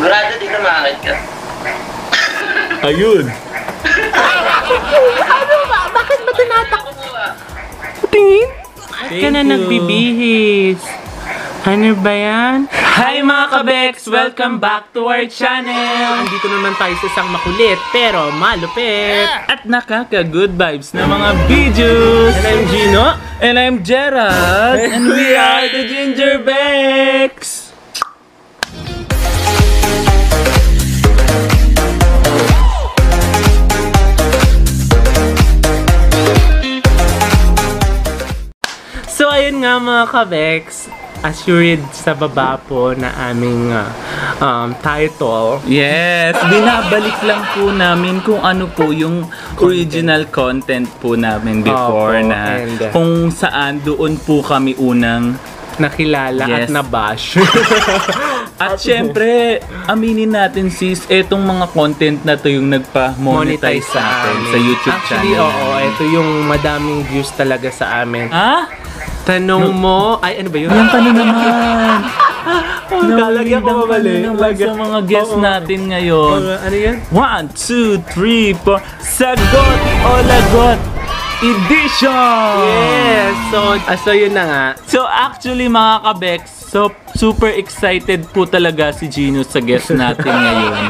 Sigurado din na makakit ka. Ayun. Ano ba? Bakit ba tinatak? Tingin? Bakit ka na nagbibihis? Ano ba yan? Hi mga kabeks! Welcome back to our channel! Andito naman tayo sa isang makulit pero malupit at nakaka-good vibes na mga videos! And I'm Gino. And I'm Gerald. And we are the Ginger Becks! So ayun nga mga kabeks, as you read sa baba po na aming title. Yes, binabalik lang po namin kung ano po yung original content po namin before Opo, na and, kung saan doon po kami unang nakilala Yes. at nabash. at syempre, aminin natin sis, etong mga content na to yung nagpa-monetize sa atin sa YouTube Actually, channel. oo, ito yung madaming views talaga sa amin. Ha? Tanong mo, ay ano ba yun? Yan ka na naman. Lalagyan ko mabali. Naman sa mga guests natin ngayon. Ano yan? 1, 2, 3, 4. Sagot o lagot edition! Yes! So yun na nga. So actually mga kabeks, so super excited po talaga si Gino sa guest natin ngayon.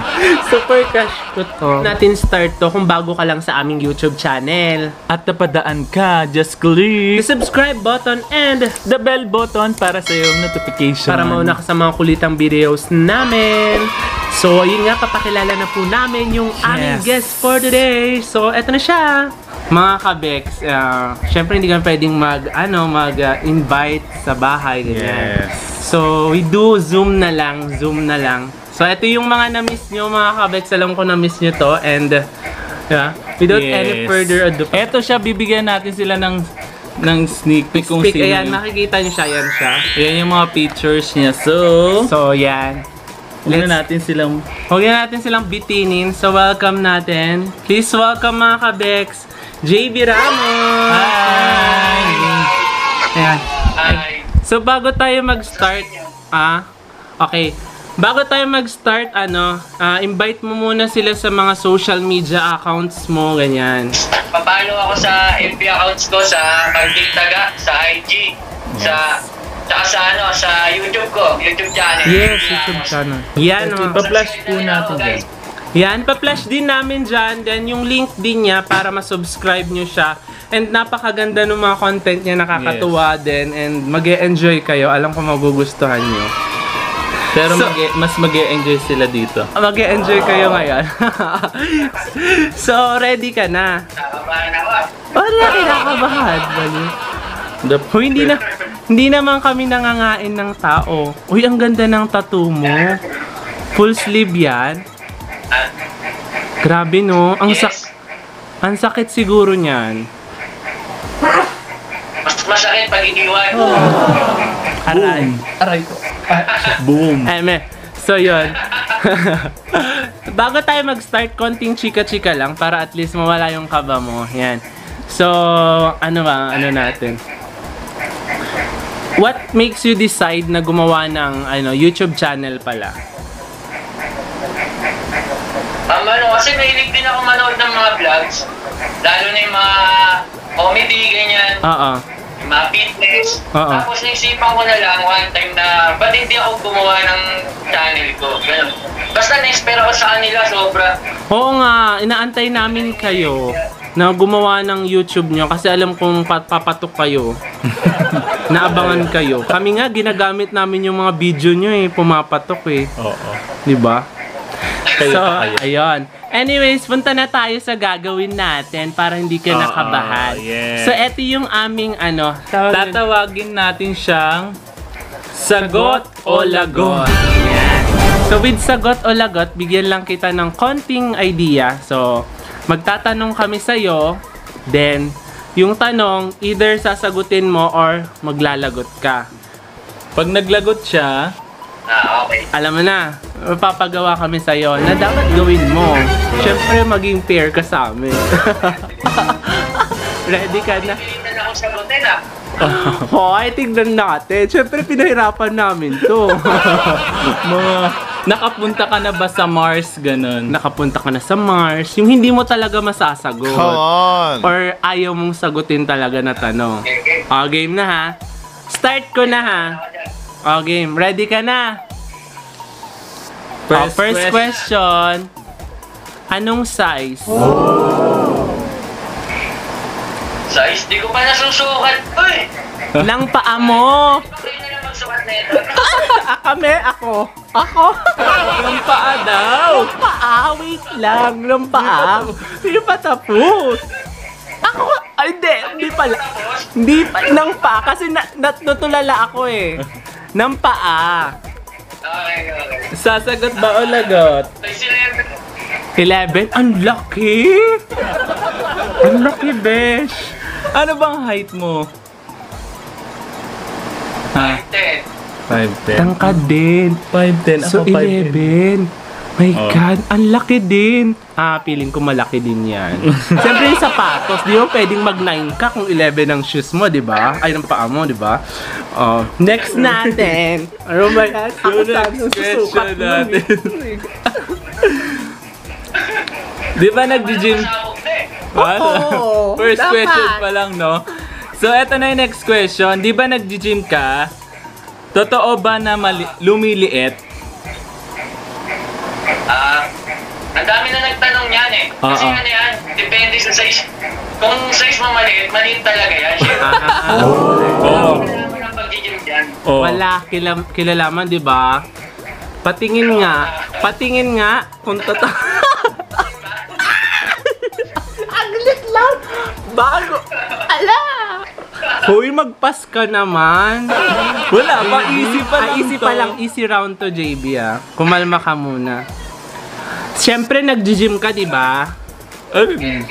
Super crush ko to. Natin start to kung bago ka lang sa aming YouTube channel. At napadaan ka, just click The subscribe button and the bell button para sa iyong notification. para mauna ka sa mga kulitang videos namin. So, yun nga, papakilala na po namin yung aming guest for today. So, eto na siya. Mga kabeks, syempre hindi kami pwedeng mag-invite sa bahay. Ganyan. Yes. So, we do Zoom na lang. So, ito yung mga na-miss nyo, mga kabeks. Alam ko na-miss nyo to. And, without any further ado. Eto siya, bibigyan natin sila ng sneak peek kung Speak, sino ayan, yung- makikita nyo siya. Ayan siya. Ayan yung mga pictures niya. So, yan. Huwag na natin silang... Huwag na natin silang bitinin. So, welcome natin. Please welcome mga kabeks, JB Ramos! Hi! Ayan. Hi. So, bago tayo mag-start, okay. Bago tayo mag-start, invite mo muna sila sa mga social media accounts mo, ganyan. Papalo ako sa FB accounts ko sa Pagdiktaga, sa IG, sa YouTube ko, YouTube channel. Yes, YouTube channel. Yan, Pa-flash po natin yan. Yan, pa-flash din namin dyan. Then, yung link din niya para ma-subscribe nyo siya. And napakaganda ng mga content niya, nakakatuwa din. And mag-e-enjoy kayo. Alam ko magugustuhan nyo. Pero So- mas mag-e-enjoy sila dito. Mag-e-enjoy kayo ngayon. So, ready ka na? Nakabahan ako. Wala, kinakabahan. Hoy, hindi naman kami nangangain ng tao. Uy, ang ganda ng tattoo mo. Full sleeve yan. Grabe no, ang sakit siguro niyan. Mas masakit pag iniwan. Aray ko. Boom! So yun. Bago tayo mag-start, konting chika-chika lang para at least mawala yung kaba mo. Yan. So, ano natin? What makes you decide na gumawa ng YouTube channel pala? Kasi mahilig din ako manood ng mga vlogs. Lalo na yung mga comedy, ganyan. Oo. Yung mga fitness. Oo. Tapos naisipan ko na lang one time na ba't hindi ako gumawa ng channel ko. Ganun. Basta na-inspire ako sa kanila sobra. Oo nga, inaantay namin kayo na gumawa ng YouTube nyo kasi alam kong papatok kayo. Naabangan kayo. Kami nga, ginagamit namin yung mga video nyo pumapatok Oo. Diba? So, Kayo. ayun. Anyways, punta na tayo sa gagawin natin para hindi ka nakabahan. yes. So, eto yung aming Tatawagin natin siyang Sagot o Lagot. Yan. So, with sagot o lagot, bigyan lang kita ng konting idea. So, magtatanong kami sa'yo, then, yung tanong, either sasagutin mo or maglalagot ka. Pag naglagot siya, Okay. Alam mo na, mapapagawa kami sa'yo na dapat gawin mo. Siyempre, maging fair ka sa amin. Ready ka na? Pilitan ako sagutin Hoy, tignan natin. Siyempre, pinahirapan namin to. Nakapunta ka na ba sa Mars, ganun? Nakapunta ka na sa Mars, yung hindi mo talaga masasagot. Come on! Or ayaw mong sagutin talaga na tanong. O, game na ha. Start ko na ha. O, game. Ready ka na? First question. Anong size? Size, di ko pa nasusukat. Uy! Ng paa mo. Kayo na lang magsukat na ito. Ako. Ang paa daw! Ng paa, wait lang. Ng paa. Hindi pa tapos. Ako, ay hindi pala. Hindi pa, ng paa. Kasi natutulala ako eh. Ng paa. Okay. Sasagot ba o lagot? Size 11? Ang laki! Ang laki, besh! Ano bang height mo? Ha? 11. 5'10". Tangkad din. 5'10". So, Ako 5'10". 11. My Oh. God, ang laki din. Feeling ko malaki din yan. Siyempre yung sapatos, di mo pwedeng mag-9 ka kung 11 ang shoes mo, di ba? Ay, ng paa mo, di ba? Next natin. Ano ba yan? Ako sana susukat mo. natin. Di ba nag-gym? Sabog na eh. Oo, First dapat. question pa lang, no? So, eto na yung next question. Di ba nag-gym ka? Totoo ba na lumiliit? Ang dami na nagtanong yan eh. Kasi Oo. ano yan, depende sa size. Kung size mo maliit talaga yan. Oo. Kailangan mo ng pag-gym yan. Oh. Wala, kilalaman, di ba? Patingin nga kung totoo. Aglit lang. Bago. Ala. Hoy, magpas ka naman. Wala pa, easy pa lang Easy to. pa lang, easy round to, JB ah. Kumalma ka muna. Siyempre, nag-gym ka, di ba? Okay.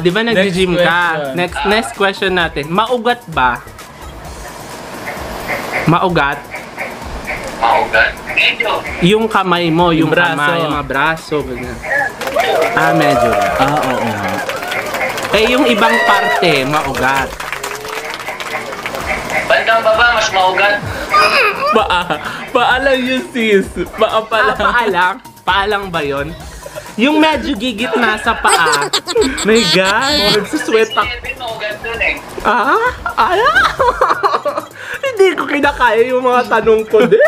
Di ba nag-gym Next ka? question. Next question natin. Maugat ba? Maugat? Maugat. Medyo. Yung kamay mo, yung braso. kamay, yung mga braso, ganyan. Medyo. Oo. Yung ibang parte, maugat. Bandang baba, mas maugat. Paa lang yun, sis. Paa pa lang. Paa lang ba yun? Yung medyo gigit na sa paa. My God, nagsusweat ako. 7, maugat dun eh. Hindi ko kinakaya yung mga tanong ko din.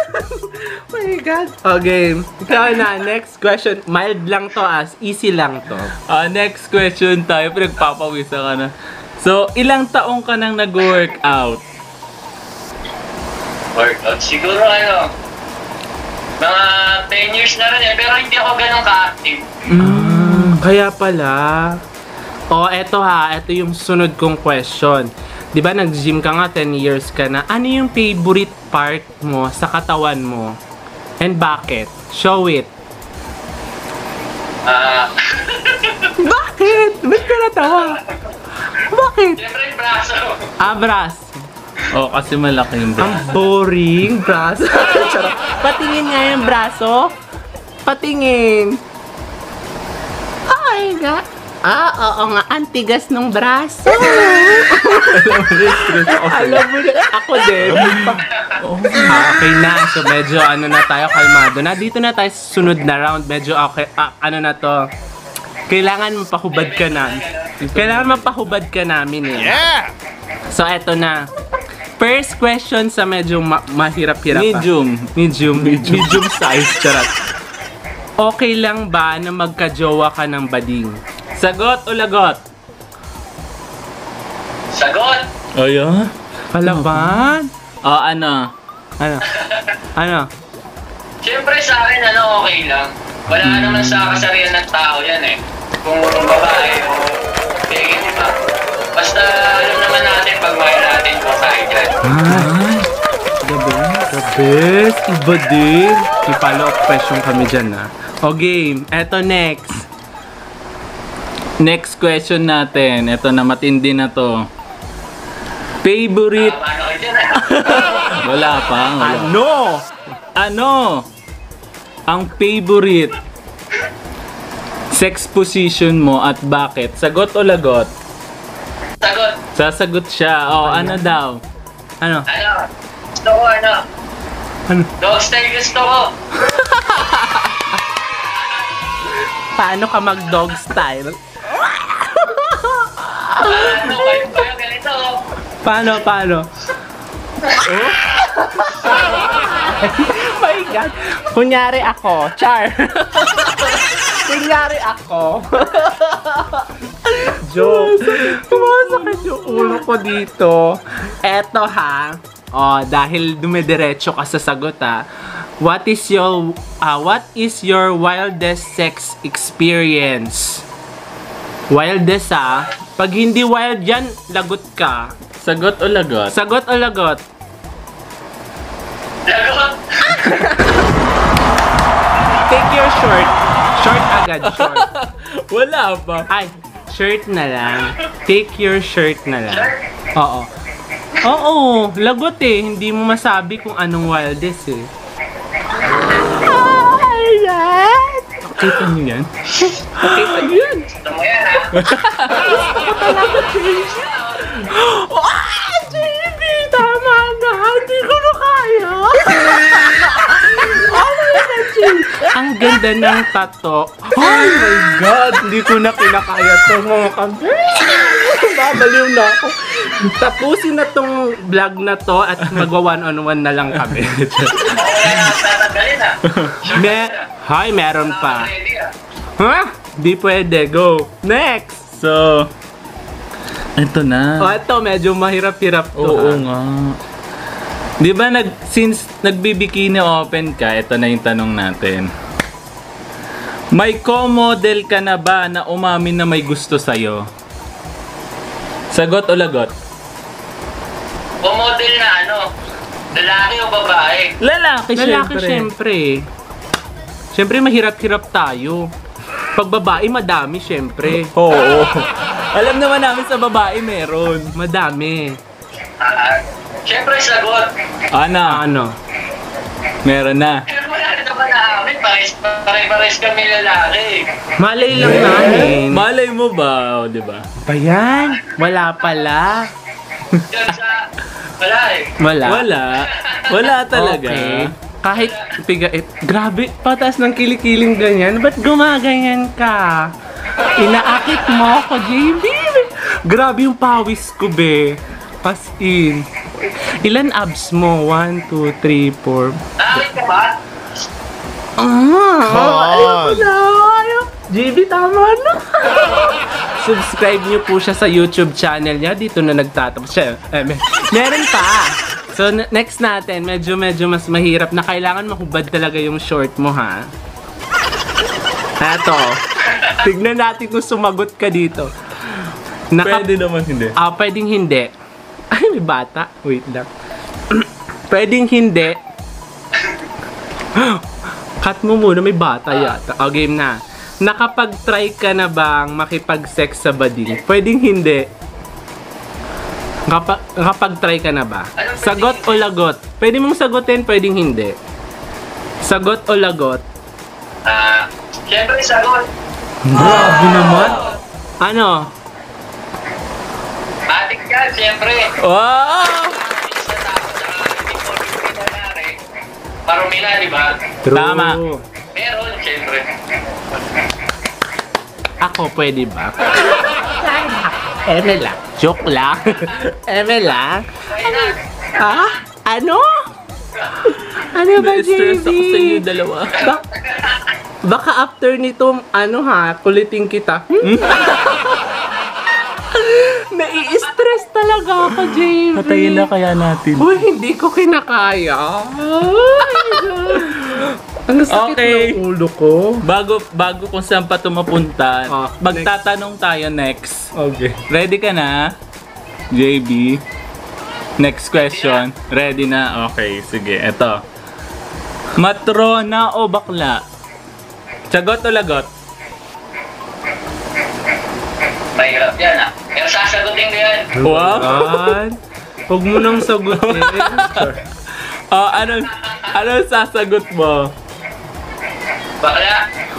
My God. Okay, ikaw na. Next question. Mild lang to easy lang to. Next question tayo. Pinagpapawisa ka na. So, ilang taong ka nang nag-workout? Workout. Siguro mga 10 years na rin eh. Pero hindi ako ganun ka-active. Kaya pala. Eto Eto yung sunod kong question. Di ba nag-gym ka nga, 10 years ka na. Ano yung favorite part mo sa katawan mo? And bakit? Show it. Bakit? Ba't ka natawa? Bakit? Siyempre yung braso. Braso. Kasi malaki yung Ang boring, braso. Charot. Patingin nga yung braso. Patingin. Ay, nga. Oo nga. Antigas ng braso. Alam mo na. Ako din. Okay na. So, medyo na tayo, kalmado na. Dito na tayo sa sunod na round. Medyo okay. Na to. Kailangan mapahubad ka na. Kailangan mapahubad ka namin eh. Yeah! So, eto na. First question sa medyo mahirap-hirap. Medium Medium size, charot. Okay lang ba na magka-jowa ka ng bading? Sagot o lagot? Sagot. Yeah? Palaban? Ano? Ano? Siyempre sa akin, okay lang. Wala naman sa kasarian ng tao yan eh. Kung babae o pegi, di ba? Basta alam naman natin pag mahal natin kung tayo dyan. The best. Iba din. May follow-up question kami dyan O game. Eto next. Next question natin. Ito na, matindi na to. Favorite? Paano kayo dyan Wala pa. Ano ang favorite sex position mo at bakit? Sagot o lagot? Sagot. Sasagot siya. Ano daw? Ano? Gusto ko Dog style gusto ko. paano ka mag-dog style? Ano, kayo ganito. Paano? Oh? My God. Kunyari ako. Char. Kunyari ako. Joke. Sumasakit yung ulo ko dito. Eto ha. Oh, dahil dumidiretso ka sa sagot ha. What is your wildest sex experience? Wildest ha. Pag hindi wild yan, lagot ka. Sagot o lagot? Sagot o lagot? Lagot. Take your short. Short agad, short. Wala pa. Ay, shirt na lang. Take your shirt na lang. Oo. Oo, lagot eh. Hindi mo masabi kung anong wildest eh. Ayan! Kita niyo yan? Kita niyo yan. Gusto mo yan, ha? Ah, JB! Tama na! Hindi ko na kaya! Oh my God, JB! Ang ganda ng tato. Oh my God! Hindi ko na kinakaya to mga kabers! Babaliw na ako. Tapusin na tong vlog na to at magwa one-on-one na lang kami. Wala na tatanggalin, ha? Meron pa. Ready, ha? Ha? Di pwede. Go. Next! So, ito na. Oh, ito medyo mahirap-hirap to. Oo ha? nga. Di ba since nagbibikini open ka, ito na yung tanong natin. May co-model ka na ba na umamin na may gusto sa'yo? Sagot o lagot? O model na ano? Lalaki o babae? Lalaki, Lalaki syempre. Syempre mahirap-hirap tayo. Pag babae madami syempre. Oo. Alam naman namin sa babae meron. Madami. Siyempre, sagot. Ano? Meron na. Pero wala na naman namin. Pare-pares kami lalaki. Malay lang namin. Malay mo ba? O, di ba? Ba yan? Wala pala. Yan sa... Wala eh. Wala. Wala talaga. Okay. Kahit grabe, patas ng kilikiling ganyan. Ba't gumaganyan ka? Inaakit mo ako, JB. Grabe yung pawis ko, be. As in. Ilan abs mo? 1, 2, 3, 4. Nakakit ka ba? Ayoko na. JB, tama na. Subscribe niyo po siya sa YouTube channel niya. Dito na nagtatapos siya. Meron pa. So, next natin, medyo mas mahirap na kailangan mahubad talaga yung short mo, ha? Eto. Tignan natin kung sumagot ka dito. Pwede naman hindi. Pwedeng hindi. Ay, may bata. Wait lang. Pwedeng hindi. Cut mo muna, may bata yata. O, game na. Nakapag-try ka na bang makipag-sex sa bading? Pwedeng hindi. Nakapag-try ka na ba? Sagot o lagot? Pwede mong sagutin, pwedeng hindi. Sagot o lagot? Siyempre, sagot. Grabe naman. Ano? Matik yan, siyempre. Wow! Isa tapos saka hindi po pinangyari. Parumi na, di ba? Tama. Meron, siyempre. Ako, pwede ba? Eme lang. Joke lang. Eme lang. Why not? Ha? Ano? Ano ba, Na-stress ako sa inyo JB? dalawa. Baka after nito, kulitin kita. Nai-stress talaga ako, JB. Patayin na kaya natin. Uy, hindi ko kinakaya. Ang sakit Okay. ng ulo ko. Bago kung saan pa ito mapunta, Ah, magtatanong tayo next. Okay. Ready ka na? JB? Next question. Ready na? Okay, sige. Ito. Matrona o bakla? Sagot o lagot? Mahirap yan, ha? Pero sasagutin ko yan. Wow! Huwag mo nang sagutin. Ano sasagot mo? Bakla.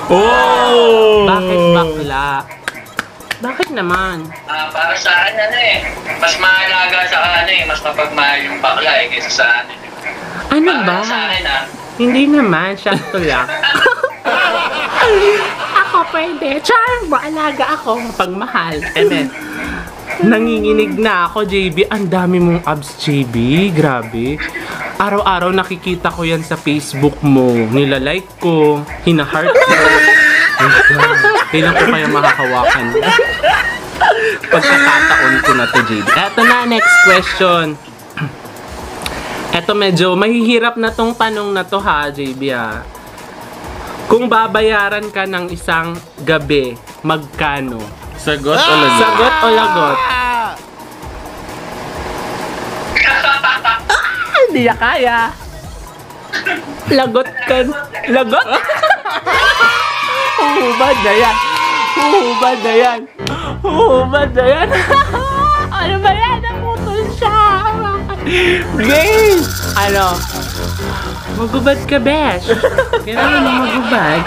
Oh! Bakit bakla? Bakit naman? Para sa akin, mas mahalaga sa mas mapagmahal yung bakla kaysa sa akin. Ano Para ba? sa akin, Hindi naman, sakto lang. Ako pwede. Char, maalaga ako. Pagmahal. Amen. Nanginginig na ako, JB. Ang dami mong abs, JB. Grabe. Araw-araw nakikita ko yan sa Facebook mo. Nilalike ko. Hina-heart ko. Kailan ko kaya makakawakan? Pagkakataon ko na to, JB. Eto na, next question. Eto medyo mahihirap na tong tanong na to ha, JB ha. Kung babayaran ka ng isang gabi, magkano? Sagot o lagot? Sagot o lagot? Hindi na kaya. Lagot ka. Lagot? Huhubad na yan. Huhubad na yan. Huhubad na yan. Ano ba yan? Naputol siya. Game! Ano? Magubad ka, besh. Kailangan mo magubad.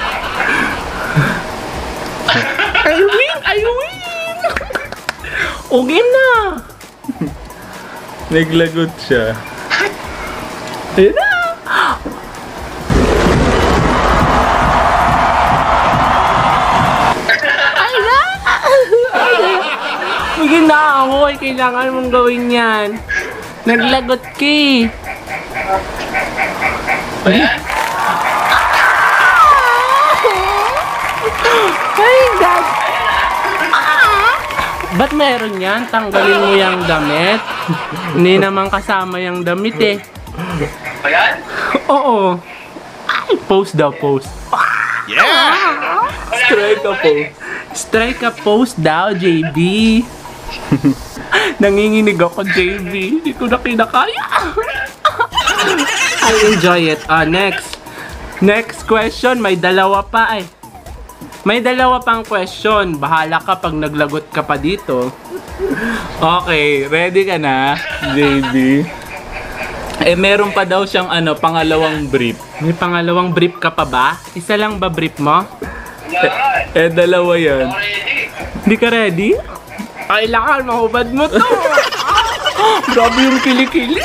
I win! I win! O, game na! Naglagot siya. Ayun na! Ay na! Sige na ako. Kailangan mong gawin yan. Naglagot ka eh. Ayan. Ay, God! Ba't meron yan? Tanggalin mo yung damit. Hindi naman kasama yung damit eh. Ayan. Oo. Ay, post daw, post. Strike a pose. Strike a post daw, JB. Nanginginig ako, JB. Hindi ko na kinakaya. I enjoy it. Next. Next question. May dalawa pa eh. May dalawa pang question. Bahala ka pag naglagot ka pa dito. Okay, ready ka na, JB? Eh, meron pa daw siyang pangalawang brief. May pangalawang brief ka pa ba? Isa lang ba brief mo? Yan. Dalawa yan. Already. Hindi ka ready? Kailangan mahubad mo to. Grabe yung kilikili.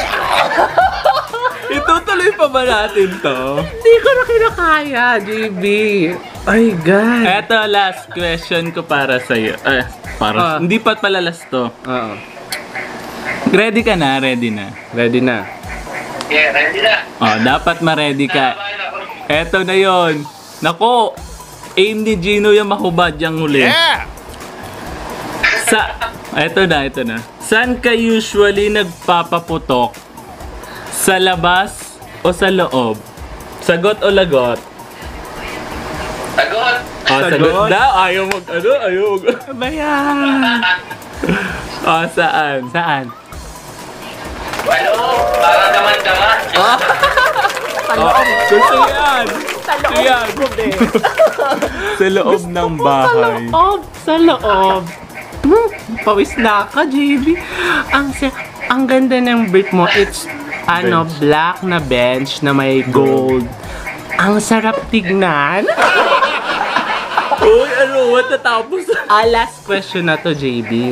Itutuloy pa ba natin to? Hindi ko na kinakaya, JB. Ay, God. Eto, last question ko para sa'yo. Hindi pa pala last to. Oo. Ready ka na? Ready na? Ready na. Yeah, ready na. Dapat ma-ready ka. Tama na. Eto na yon. Nako, aim ni Gino yung mahubad yung huli. Eto na. Saan ka usually nagpapaputok? Sa labas o sa loob? Sagot o lagot? Sagot. Sagot daw. Ayaw mag. Ba yan? Saan? Saan? Ano? Para daman-daman. Gusto yan. Yan. Sa loob ng bahay. Sa loob. Pawis na ka, JB. Ang ganda ng brief mo. It's black na bench na may gold. Ang sarap tignan. Uy, what natapos? Last question na to, JB.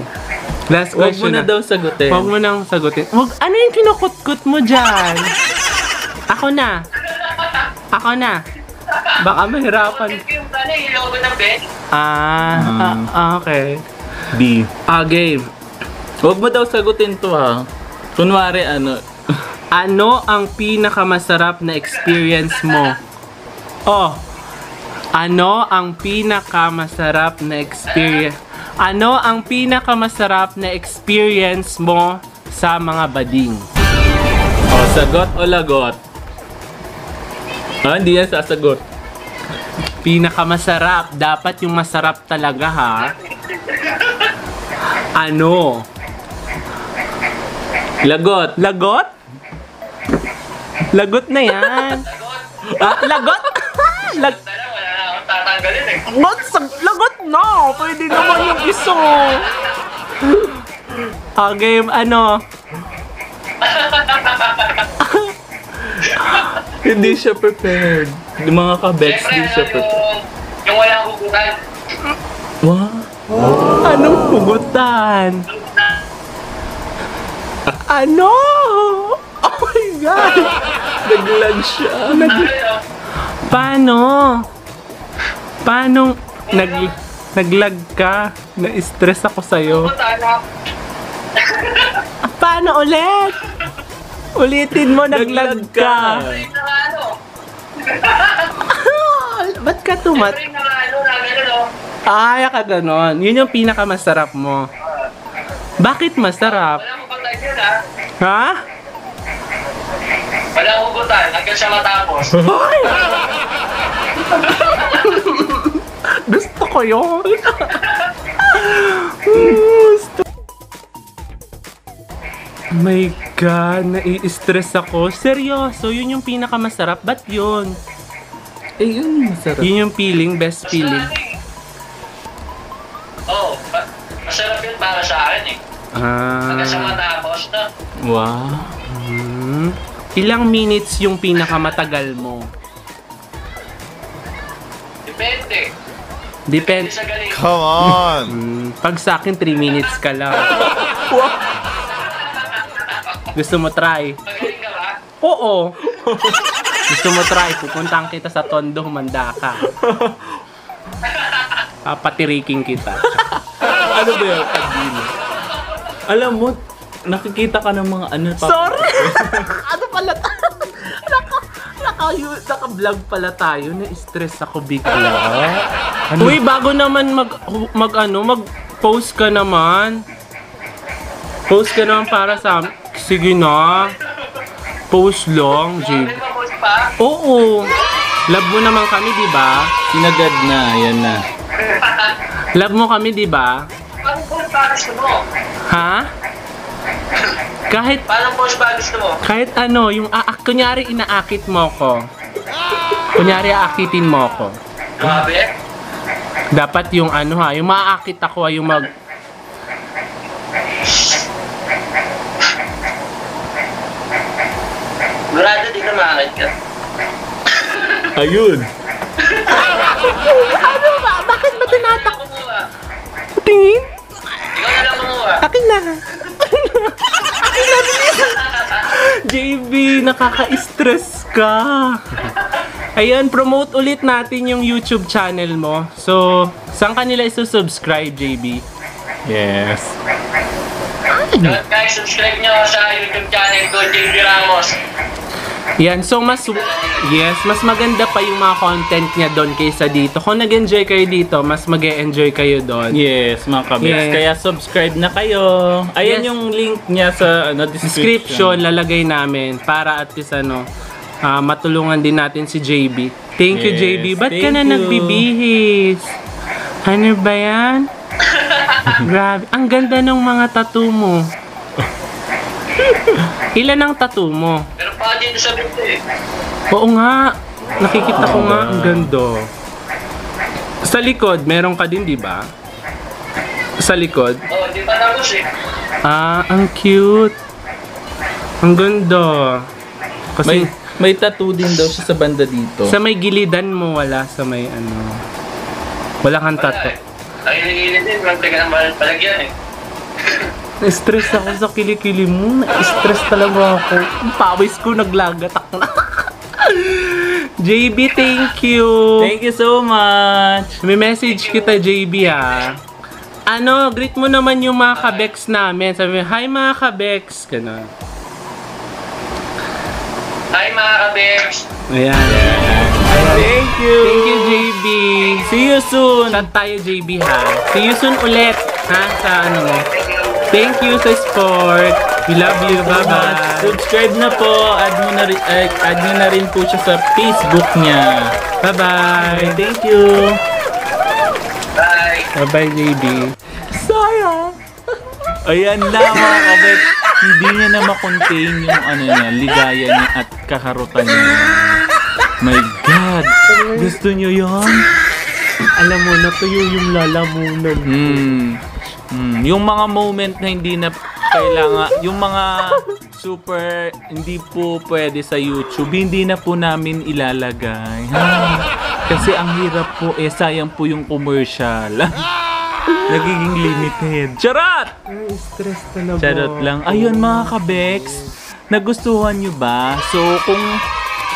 Last Huwag mo question na daw sagutin. Huwag mo nang sagutin. Ano yung kinukutkut mo dyan? Ako na. Baka mahirapan. Yung logo ng bench. Okay. B. Game. Huwag mo daw sagutin to ha. Kunwari Ano ang pinakamasarap na experience mo? Ano ang pinakamasarap na experience? Ano ang pinakamasarap na experience mo sa mga bading? Sagot o lagot? Hindi yan sasagot. Pinakamasarap. Dapat yung masarap talaga ha. Ano? Lagot. Lagot? Lagot na yan. Lagot? Wala na akong tatanggalin eh. Lagot na! Pwede naman yung iso. Game, Hindi siya prepared. Yung mga kabets, hindi siya prepared. Yung walang hugutan. Wow. Anong pugutan? Ano? Oh my God! Naglag siya. Paano? Naglag ka. Na-stress ako sa'yo. Pupunta. Paano ulit? Ulitin mo, naglag ka. Frame na nga ano. Ba't ka tumat? Frame na nga ano, na gano'n o. Ay, ka ganon. Yun yung pinakamasarap mo. Bakit masarap? Walang hugutan yun ha. Ha? Walang hugutan, hanggang siya matapos. Hoy! Gusto ko yun. Gusto. Oh my God, nai-stress ako. Seryoso, yun yung pinakamasarap. Ba't yun? Eh, yun masarap. Yun yung feeling, best feeling. Oo, masarap yun para sa akin eh. Hanggang siya Ah. matapos na. Wow. Ilang minutes yung pinakamatagal mo? Depende. Depende. Sa galing. Come on. Pag sa akin, 3 minutes ka lang. Gusto mo try? Magaling ka ba? Oo. Gusto mo try? Pupuntahan kita sa Tondo, humanda ka. Papatiriking kita. Ano ba yun? Pagdino. Alam mo, nakikita ka ng mga ano. Sorry! Ano pala Naka-vlog pala tayo. Na-stress ako bigla. Uy, bago naman mag-post ka naman. Post ka naman para sa amin. Sige na. Post lang, Jay. May pa-post pa? Oo. Love mo naman kami, di ba? Sinagad na, yan na. Love mo kami, di ba? Paano post ba gusto mo? Ha? Paano post ba gusto mo? Kahit ano, yung kunyari inaakit mo ko. Kunyari aakitin mo ko. Grabe. Dapat yung ano ha, yung maaakit ako yung Murado din na makakit ka. Ayun. Ano ba? Bakit ba tinatak? Kumuha. Tingin? Ikaw na lang kumuha. Akin na. JB, nakaka-stress ka. Ayan, promote ulit natin yung YouTube channel mo. So, saan ka nila isusubscribe, JB? Yes. Guys, subscribe nyo sa YouTube channel ko, JB Ramos. Yan, so mas maganda pa yung mga content niya doon kaysa dito. Kung nag-enjoy kayo dito, mas mag-e-enjoy kayo doon. Yes, mga kabits. Yes. Kaya subscribe na kayo. Ayan Yes. yung link niya sa Description lalagay namin para at least matulungan din natin si JB. Thank you, Yes, JB. Ba't ka thank na you. nagbibihis? Ano ba yan? Grabe. Ang ganda ng mga tattoo mo. Ilan ang tattoo mo? Pero pa dito sa video eh. Oo nga. Nakikita ko nga. Ang ganda. Sa likod, meron ka din, di ba? Sa likod? Oh, di pa tapos eh. Ah, ang cute. Ang ganda. Kasi May tattoo din daw siya sa banda dito. sa may gilidan mo, wala sa may ano. Wala kang Wala tattoo. eh. Ang hinihilit din, walang taga ng palagyan eh. Na-stress ako sa kilikili mo. Na-stress talaga ako. Ang pawis ko naglagatak na. JB, thank you. Thank you so much. May message kita, JB ha. Ano, greet mo naman yung mga kabeks namin. Sabi mo, hi mga kabeks. Ganun. Hi mga kabeks. Ayan. Thank you. Thank you, JB. See you soon. Chat tayo, JB ha. See you soon ulit. Ha? Sa ano mo. Thank you sa sport. We love you. Bye-bye. Subscribe na po. Add nyo na rin po siya sa Facebook niya. Bye-bye. Thank you. Bye. Bye-bye, JB. Sayang. Ayan na mga kabet. Hindi niya na makontain yung ano niya, ligaya niya at kakarutan niya. My God. Gusto niyo yon? Alam mo, natuyo yung lalamunan. Yung mga moment na hindi na kailangan, yung mga super hindi po pwede sa YouTube, hindi na po namin ilalagay. Kasi ang hirap po, sayang po yung commercial. Nagiging limited. Charot! Ay, stress talaga. Charot lang. Ayun mga kabeks, nagustuhan nyo ba? So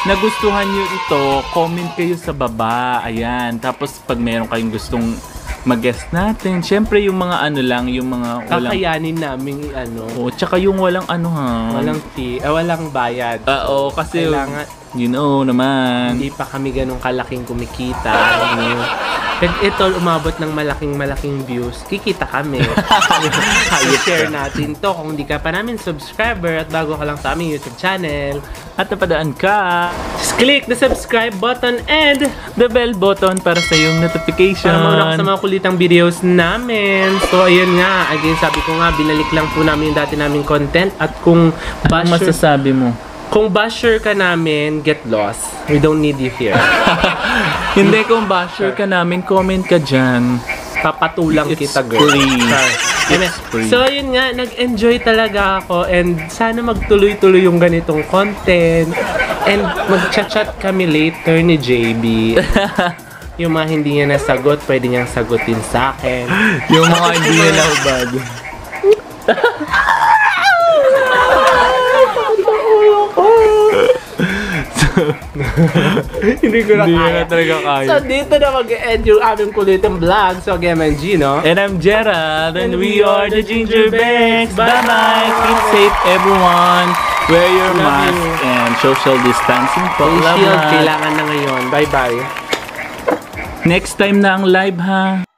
nagustuhan nyo ito, comment kayo sa baba. Ayan. Tapos pag meron kayong gustong mag-guest natin, syempre yung mga ano lang, yung mga walang... Kakayanin namin ano. Oh, tsaka yung walang ano ha. Walang bayad. Oo, kasi Kailangan, you know naman. hindi pa kami ganun kalaking kumikita. Ano. Pag ito umabot ng malaking views, kikita kami. I-share natin to kung hindi ka pa namin subscriber at bago ka lang sa aming YouTube channel. At napadaan ka Just click the subscribe button and the bell button para sa yung notification. para mauna ka sa mga kulitang videos namin. So, ayun nga. Again, sabi ko nga, binalik lang po namin yung dati naming content. At kung Anong basher, masasabi mo? kung basher ka namin, get lost. We don't need you here. Hindi, kung basher ka namin, comment ka dyan. Papatulang It's kita, girl. free. Char. It's free. So, yun nga, nag-enjoy talaga ako and sana magtuloy-tuloy yung ganitong content and mag-chat-chat kami later ni JB. Yung mga hindi niya nasagot, pwede niyang sagutin sa akin. Yung mga hindi nila hubad. Hindi ko na Hindi kaya. na talaga kaya. So, dito na mag-end yung aming kulitang vlog. So, again, I'm Gino. And I'm Gerald, and we are the Ginger Banks. Bye-bye! Keep safe, everyone! Wear your Love mask you. and social distancing po. Face Love shield, lahat. kailangan na ngayon. Bye-bye. Next time na ang live, ha?